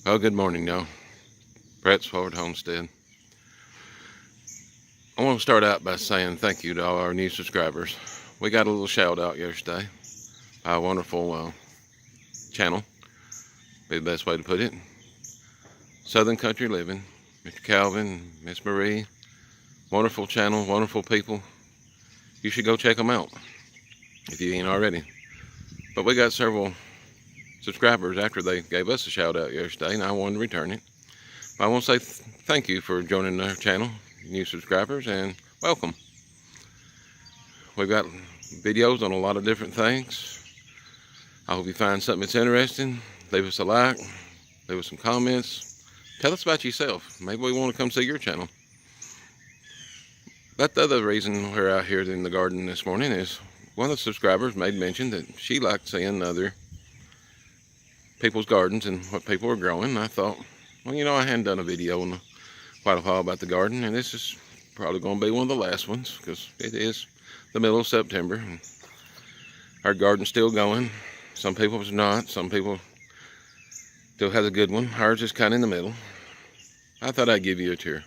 Oh, good morning, y'all. Brett's Forward Homestead. I want to start out by saying thank you to all our new subscribers. We got a little shout out yesterday by a wonderful channel, be the best way to put it. Southern Country Living, Mr. Calvin, Miss Marie. Wonderful channel, wonderful people. You should go check them out if you ain't already. But we got several subscribers after they gave us a shout out yesterday, and I wanted to return it. But I want to say thank you for joining our channel, new subscribers, and welcome. We've got videos on a lot of different things. I hope you find something that's interesting. Leave us a like, leave us some comments. Tell us about yourself. Maybe we want to come see your channel. But the other reason we're out here in the garden this morning is one of the subscribers made mention that she liked seeing other people's gardens and what people are growing. And I thought, well, you know, I hadn't done a video in quite a while about the garden, and this is probably going to be one of the last ones because it is the middle of September and our garden's still going. Some people's not. Some people still have a good one. Ours is kind of in the middle. I thought I'd give you a tour.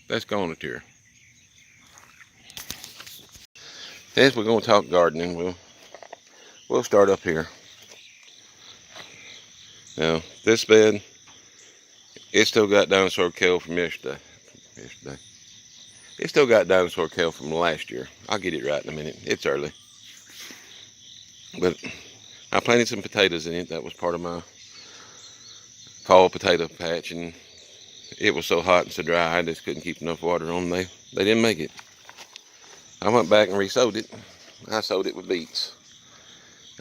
Let's go on a tour. As we're going to talk gardening, we'll start up here. Now, this bed, it's still got dinosaur kale from yesterday. It's still got dinosaur kale from last year. I'll get it right in a minute. It's early. But I planted some potatoes in it. That was part of my fall potato patch, and it was so hot and so dry I just couldn't keep enough water on. They didn't make it. I went back and re-sowed it. I sowed it with beets.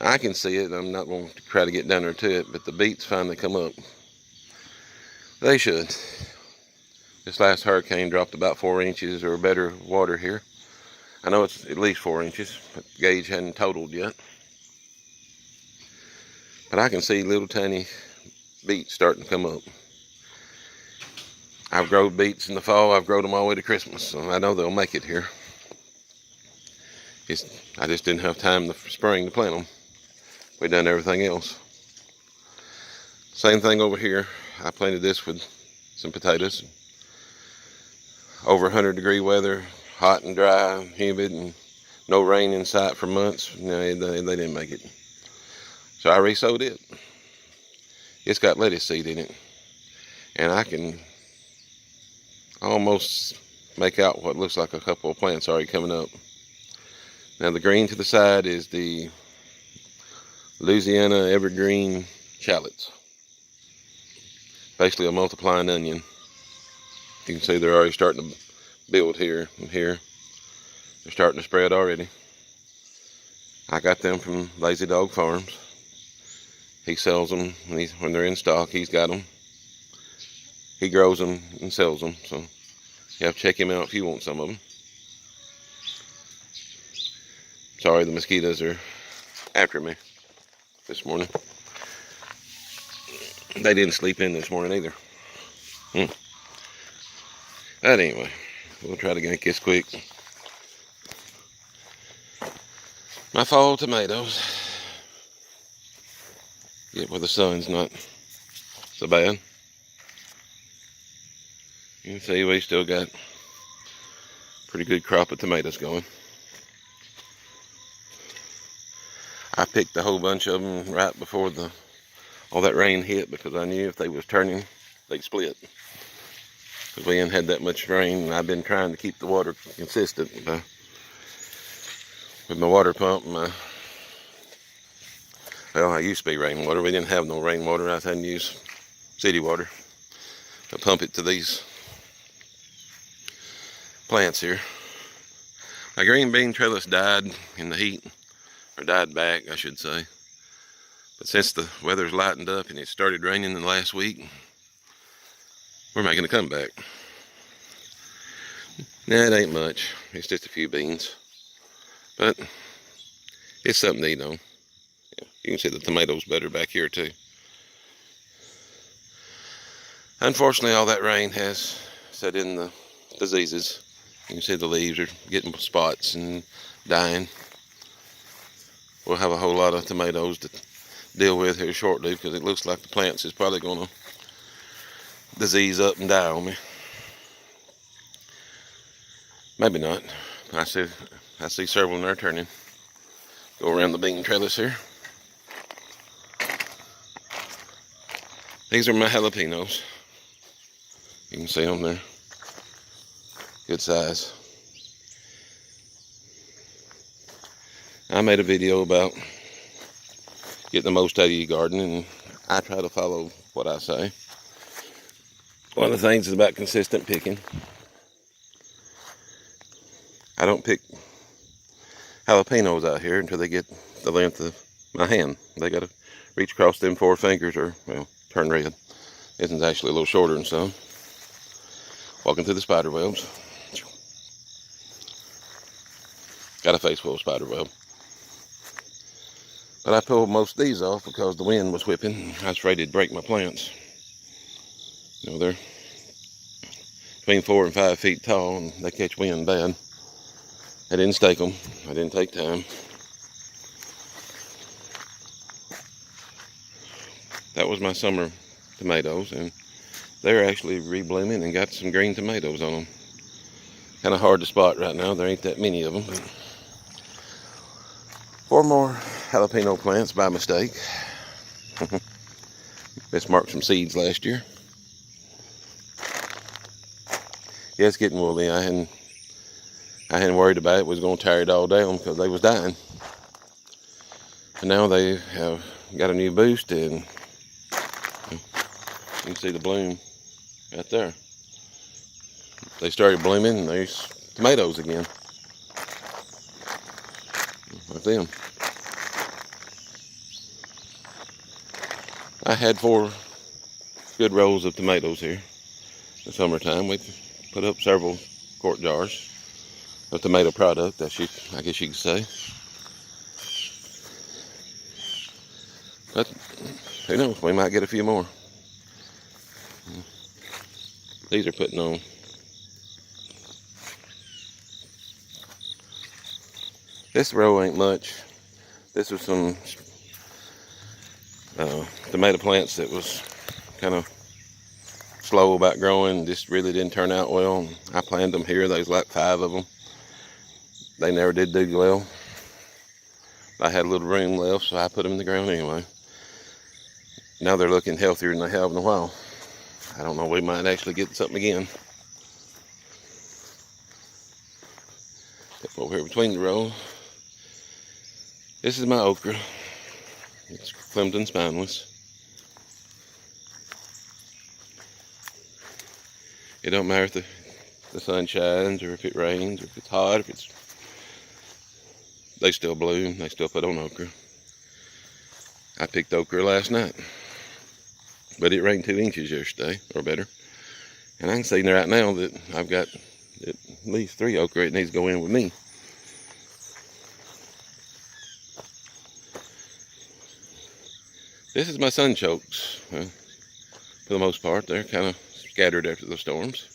I can see it. I'm not going to try to get down there to it, but the beets finally come up. They should. This last hurricane dropped about 4 inches or better water here. I know it's at least 4 inches, but the gauge hadn't totaled yet. But I can see little tiny beets starting to come up. I've grown beets in the fall. I've grown them all the way to Christmas, so I know they'll make it here. I just didn't have time in the spring to plant them. We done everything else. Same thing over here. I planted this with some potatoes. Over 100-degree weather, hot and dry, humid, and no rain in sight for months. No, they didn't make it. So I re-sowed it. It's got lettuce seed in it. And I can almost make out what looks like a couple of plants already coming up. Now the green to the side is the Louisiana evergreen shallots. Basically a multiplying onion. You can see they're already starting to build here and here. They're starting to spread already. I got them from Lazy Dog Farms. He sells them when they're in stock. He's got them. He grows them and sells them. So you have to check him out if you want some of them. Sorry, the mosquitoes are after me this morning. They didn't sleep in this morning either. But anyway, we'll try to get this quick. My fall tomatoes. Get where the sun's not so bad. You can see we still got a pretty good crop of tomatoes going. I picked a whole bunch of them right before all that rain hit because I knew if they was turning, they'd split. Because we hadn't had that much rain, and I've been trying to keep the water consistent with my water pump. Well, I used to be rainwater. We didn't have no rainwater. I had to use city water to pump it to these plants here. My green bean trellis died in the heat. Or died back, I should say. But since the weather's lightened up and it started raining in the last week, we're making a comeback. Nah, it ain't much. It's just a few beans. But it's something to eat on. Yeah, you can see the tomatoes better back here too. Unfortunately, all that rain has set in the diseases. You can see the leaves are getting spots and dying. We'll have a whole lot of tomatoes to deal with here shortly because it looks like the plants is probably going to disease up and die on me. Maybe not. I see several in there turning. Go around the bean trellis here. These are my jalapenos. You can see them there. Good size. I made a video about getting the most out of your garden, and I try to follow what I say. One of the things is about consistent picking. I don't pick jalapenos out here until they get the length of my hand. They got to reach across them 4 fingers or, well, turn red. This is actually a little shorter than some. Walking through the spider webs. Got a face full of spider web. But I pulled most of these off because the wind was whipping. I was afraid it'd break my plants. You know, they're between 4 and 5 feet tall, and they catch wind bad. I didn't stake them. I didn't take time. That was my summer tomatoes, and they're actually reblooming and got some green tomatoes on them. Kind of hard to spot right now. There ain't that many of them. But 4 more jalapeno plants by mistake. Mismarked some seeds last year. Yeah, it's getting woolly. I hadn't worried about it. Was going to tear it all down because they was dying. And now they have got a new boost, and you can see the bloom right there. They started blooming, and there's tomatoes again. Like them. I had 4 good rows of tomatoes here in the summertime. We put up several quart jars of tomato product, I guess you could say. But who knows, we might get a few more. These are putting on. This row ain't much. This was some tomato plants that was kind of slow about growing, just really didn't turn out well. I planted them here. There's like 5 of them. They never did do well. I had a little room left, so I put them in the ground anyway. Now they're looking healthier than they have in a while. I don't know, we might actually get something again. Step over here between the rows. This is my okra. It's Clemson spineless. It don't matter if the sun shines or if it rains or if it's hot, they still bloom, they still put on okra. I picked okra last night, but it rained 2 inches yesterday or better. And I can see right now that I've got at least 3 okra that needs to go in with me. This is my sunchokes. For the most part, they're kind of scattered after the storms.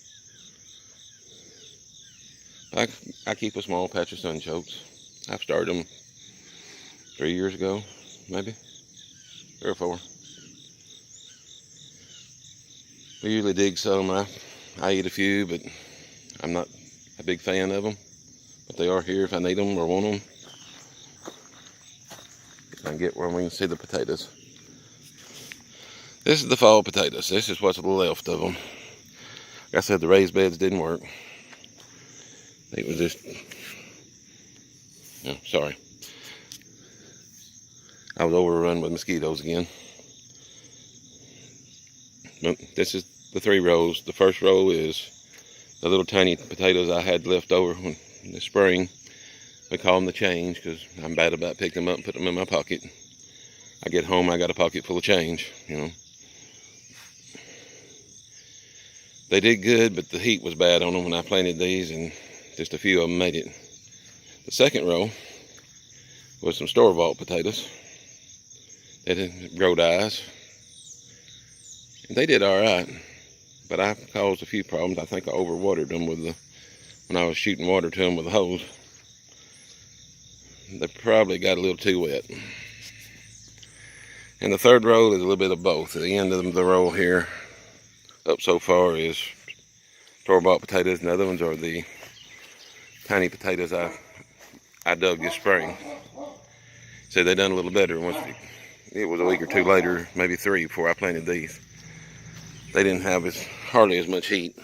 I keep a small patch of sunchokes. I've started them 3 years ago, maybe 3 or 4. We usually dig some. I eat a few, but I'm not a big fan of them. But they are here if I need them or want them. I can get where we can see the potatoes. This is the fall potatoes. This is what's left of them. Like I said, the raised beds didn't work. It was just, oh, sorry. I was overrun with mosquitoes again. But this is the 3 rows. The first row is the little tiny potatoes I had left over in the spring. We call them the change because I'm bad about picking them up and putting them in my pocket. I get home, I got a pocket full of change, you know. They did good, but the heat was bad on them when I planted these, and just a few of them made it. The second row was some store-bought potatoes. They didn't grow eyes. And they did all right, but I caused a few problems. I think I overwatered them when I was shooting water to them with a hose. They probably got a little too wet. And the third row is a little bit of both. At the end of the row here, up so far is store-bought potatoes, and the other ones are the tiny potatoes I dug this spring. So they done a little better once it was a week or two later, maybe 3, before I planted these. They didn't have hardly as much heat.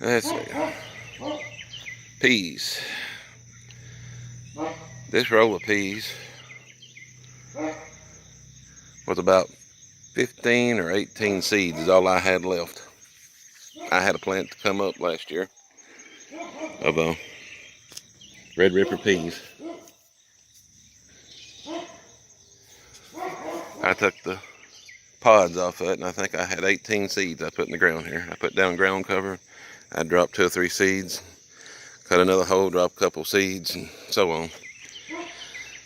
Let's see. Peas. This roll of peas was about 15 or 18 seeds is all I had left. I had a plant to come up last year of Red Ripper peas. I took the pods off of it, and I think I had 18 seeds I put in the ground here. I put down ground cover. I dropped 2 or 3 seeds, cut another hole, dropped a couple seeds, and so on.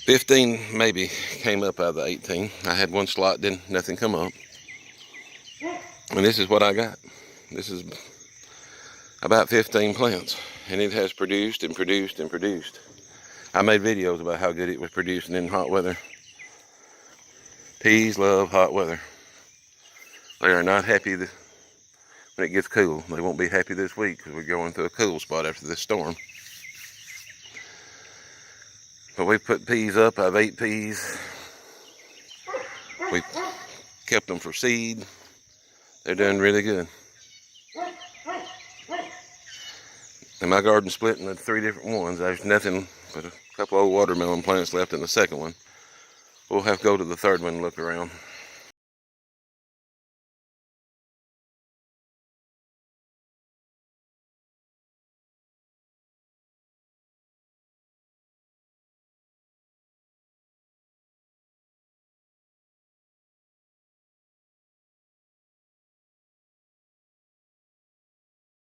15 maybe came up out of the 18. I had one slot, nothing come up. And this is what I got. This is about 15 plants, and it has produced and produced and produced. I made videos about how good it was producing in hot weather. Peas love hot weather. They are not happy when it gets cool. They won't be happy this week because we're going through a cool spot after this storm. But we put peas up. I've ate peas. We kept them for seed. They're doing really good. And my garden split into 3 different ones. There's nothing but a couple old watermelon plants left in the second one. We'll have to go to the third one and look around.